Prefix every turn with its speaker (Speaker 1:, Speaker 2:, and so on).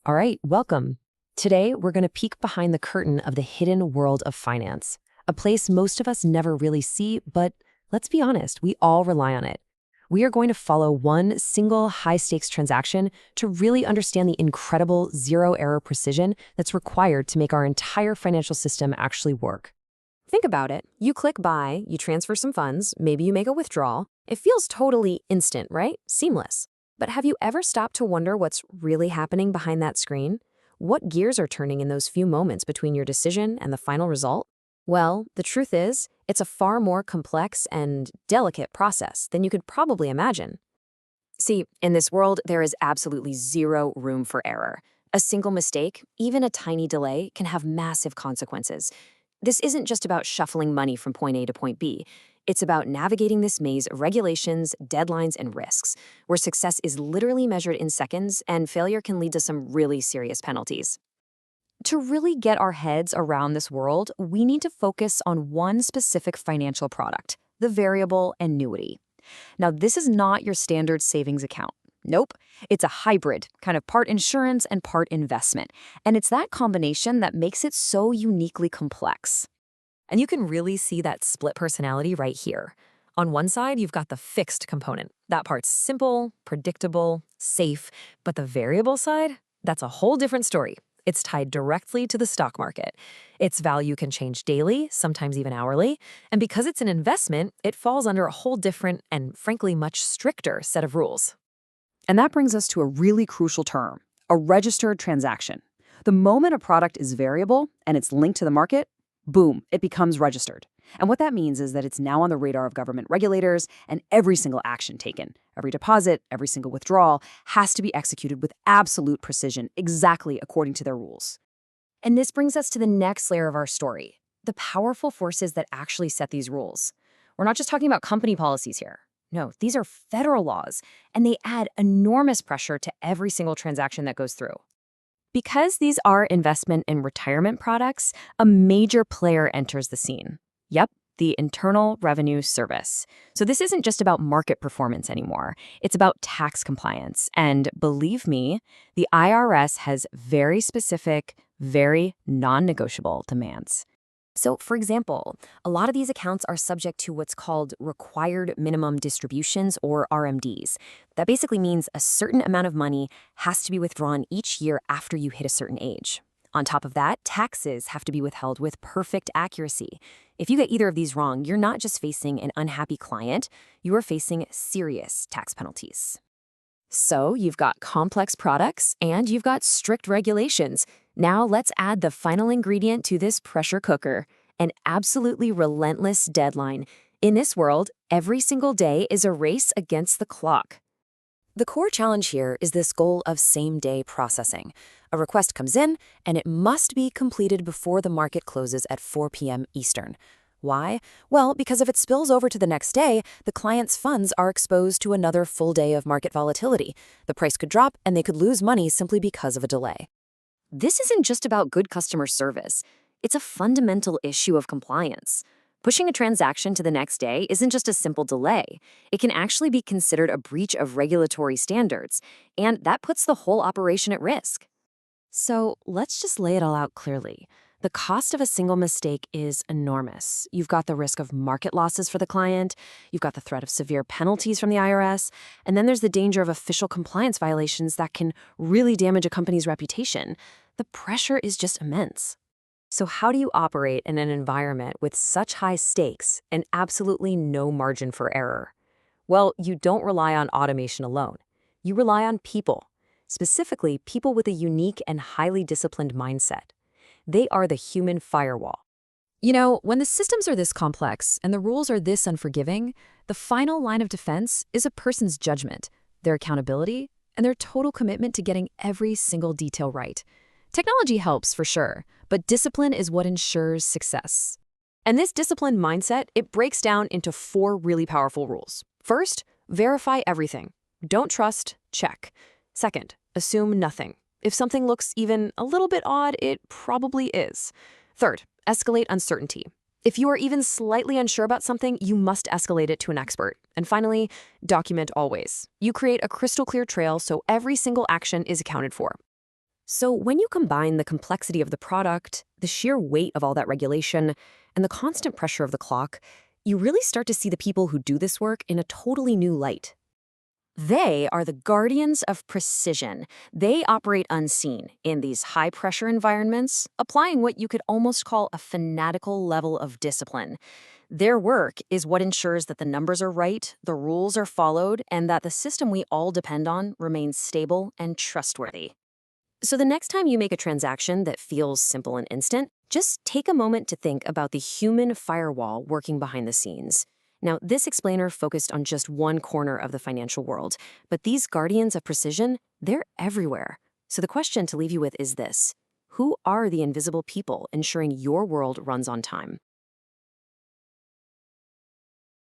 Speaker 1: All right, welcome. Today, we're going to peek behind the curtain of the hidden world of finance, a place most of us never really see, but let's be honest, we all rely on it. We are going to follow one single high-stakes transaction to really understand the incredible zero-error precision that's required to make our entire financial system actually work. Think about it. You click buy, you transfer some funds, maybe you make a withdrawal. It feels totally instant, right? Seamless. But have you ever stopped to wonder what's really happening behind that screen? What gears are turning in those few moments between your decision and the final result? Well, the truth is, it's a far more complex and delicate process than you could probably imagine. See, in this world, there is absolutely zero room for error. A single mistake, even a tiny delay, can have massive consequences. This isn't just about shuffling money from point A to point B. It's about navigating this maze of regulations, deadlines, and risks, where success is literally measured in seconds and failure can lead to some really serious penalties. To really get our heads around this world, we need to focus on one specific financial product, the variable annuity. Now, this is not your standard savings account. Nope. It's a hybrid, kind of part insurance and part investment. And it's that combination that makes it so uniquely complex. And you can really see that split personality right here. On one side, you've got the fixed component. That part's simple, predictable, safe. But the variable side, that's a whole different story. It's tied directly to the stock market. Its value can change daily, sometimes even hourly. And because it's an investment, it falls under a whole different and frankly much stricter set of rules.
Speaker 2: And that brings us to a really crucial term, a registered transaction. The moment a product is variable and it's linked to the market, boom, it becomes registered. And what that means is that it's now on the radar of government regulators, and every single action taken, every deposit, every single withdrawal, has to be executed with absolute precision, exactly according to their rules.
Speaker 1: And this brings us to the next layer of our story, the powerful forces that actually set these rules. We're not just talking about company policies here. No, these are federal laws, and they add enormous pressure to every single transaction that goes through. Because these are investment and retirement products, a major player enters the scene. Yep, the Internal Revenue Service. So this isn't just about market performance anymore. It's about tax compliance. And believe me, the IRS has very specific, very non-negotiable demands. So, for example, a lot of these accounts are subject to what's called required minimum distributions, or RMDs. That basically means a certain amount of money has to be withdrawn each year after you hit a certain age. On top of that, taxes have to be withheld with perfect accuracy. If you get either of these wrong, you're not just facing an unhappy client, you are facing serious tax penalties. So you've got complex products and you've got strict regulations. Now let's add the final ingredient to this pressure cooker, an absolutely relentless deadline. In this world, every single day is a race against the clock. The core challenge here is this goal of same-day processing. A request comes in, and it must be completed before the market closes at 4 p.m. Eastern. Why? Well, because if it spills over to the next day, the client's funds are exposed to another full day of market volatility. The price could drop, and they could lose money simply because of a delay. This isn't just about good customer service. It's a fundamental issue of compliance. Pushing a transaction to the next day isn't just a simple delay. It can actually be considered a breach of regulatory standards, and that puts the whole operation at risk. So let's just lay it all out clearly. The cost of a single mistake is enormous. You've got the risk of market losses for the client, you've got the threat of severe penalties from the IRS, and then there's the danger of official compliance violations that can really damage a company's reputation. The pressure is just immense. So how do you operate in an environment with such high stakes and absolutely no margin for error? Well, you don't rely on automation alone. You rely on people, specifically people with a unique and highly disciplined mindset. They are the human firewall. You know, when the systems are this complex and the rules are this unforgiving, the final line of defense is a person's judgment, their accountability, and their total commitment to getting every single detail right. Technology helps for sure, but discipline is what ensures success. And this disciplined mindset, it breaks down into 4 really powerful rules. First, verify everything. Don't trust, check. Second, assume nothing. If something looks even a little bit odd, it probably is. Third, escalate uncertainty. If you are even slightly unsure about something, you must escalate it to an expert. And finally, document always. You create a crystal clear trail so every single action is accounted for. So when you combine the complexity of the product, the sheer weight of all that regulation, and the constant pressure of the clock, you really start to see the people who do this work in a totally new light. They are the guardians of precision. They operate unseen in these high-pressure environments, applying what you could almost call a fanatical level of discipline. Their work is what ensures that the numbers are right, the rules are followed, and that the system we all depend on remains stable and trustworthy. So the next time you make a transaction that feels simple and instant, just take a moment to think about the human firewall working behind the scenes. Now, this explainer focused on just one corner of the financial world, but these guardians of precision, they're everywhere. So the question to leave you with is this: who are the invisible people ensuring your world runs on time?